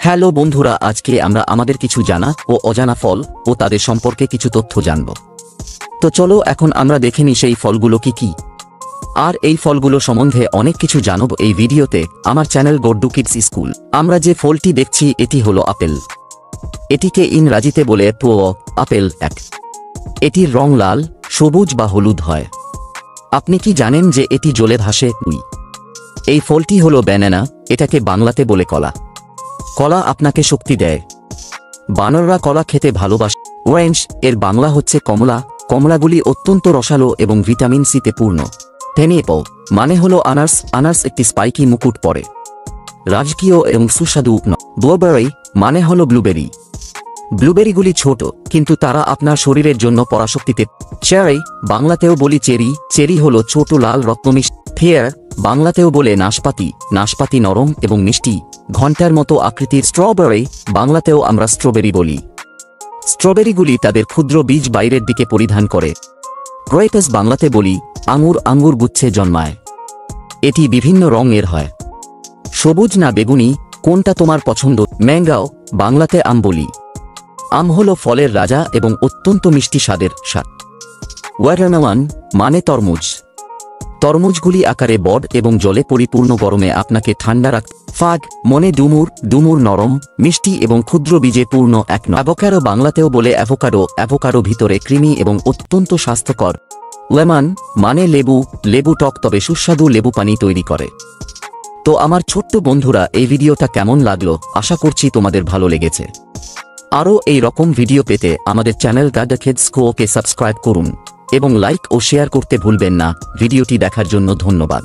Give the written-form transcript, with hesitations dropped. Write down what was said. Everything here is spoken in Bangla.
হ্যালো বন্ধুরা, আজকে আমরা আমাদের কিছু জানা ও অজানা ফল ও তাদের সম্পর্কে কিছু তথ্য জানব। তো চলো এখন আমরা দেখে নিই সেই ফলগুলো কি। আর এই ফলগুলো সম্বন্ধে অনেক কিছু জানব এই ভিডিওতে আমার চ্যানেল গড্ডু কিডস স্কুল। আমরা যে ফলটি দেখছি এটি হলো আপেল। এটিকে ইংরাজিতে বলে আপেল এক। এটির রং লাল, সবুজ বা হলুদ হয়। আপনি কি জানেন যে এটি জলে ভাসে? এই ফলটি হলো ব্যানানা, এটাকে বাংলাতে বলে কলা। কলা আপনাকে শক্তি দেয়। বানররা কলা খেতে ভালোবাসে। অরেঞ্জ এর বাংলা হচ্ছে কমলা। কমলাগুলি অত্যন্ত রসালো এবং ভিটামিন সিতে পূর্ণ। টেনিপল মানে হলো আনারস। আনারস একটি স্পাইকি মুকুট পরে। রাজকীয় এবং সুস্বাদু। ব্লুবেরি মানে হলো ব্লুবেরি। ব্লুবেরিগুলি ছোট কিন্তু তারা আপনার শরীরের জন্য পরাশক্তিতে। চেরি বাংলাতেও বলি চেরি। চেরি হলো ছোট লাল রত্নমিষ্টি। ফেয়ার বাংলাতেও বলে নাশপাতি। নাশপাতি নরম এবং মিষ্টি, ঘণ্টার মতো আকৃতির। স্ট্রবেরি বাংলাতেও আমরা স্ট্রবেরি বলি। স্ট্রবেরিগুলি তাদের ক্ষুদ্র বীজ বাইরের দিকে পরিধান করে। গ্রেপস বাংলাতে বলি আঙুর। আঙুর গুচ্ছে জন্মায়। এটি বিভিন্ন রঙের হয়। সবুজ না বেগুনি, কোনটা তোমার পছন্দ? ম্যাঙ্গাও বাংলাতে আম বলি। আম হলো ফলের রাজা এবং অত্যন্ত মিষ্টি স্বাদের। ওয়াটারমেলন মানে তরমুজ। তরমুজগুলি আকারে বড় এবং জলে পরিপূর্ণ। গরমে আপনাকে ঠান্ডা রাখ। ফাগ মনে ডুমুর। ডুমুর নরম, মিষ্টি এবং ক্ষুদ্র বীজে পূর্ণ। অ্যাভোকাডো বাংলাতেও বলে অ্যাভোকাডো। অ্যাভোকাডো ভিতরে ক্রিমি এবং অত্যন্ত স্বাস্থ্যকর। লেমন মানে লেবু। লেবু টক তবে সুস্বাদু লেবু পানি তৈরি করে। তো আমার ছোট্ট বন্ধুরা, এই ভিডিওটা কেমন লাগলো? আশা করছি তোমাদের ভালো লেগেছে। আরও এই রকম ভিডিও পেতে আমাদের চ্যানেল গড্ডু কিডস স্কুলকে সাবস্ক্রাইব করুন এবং লাইক ও শেয়ার করতে ভুলবেন না। ভিডিওটি দেখার জন্য ধন্যবাদ।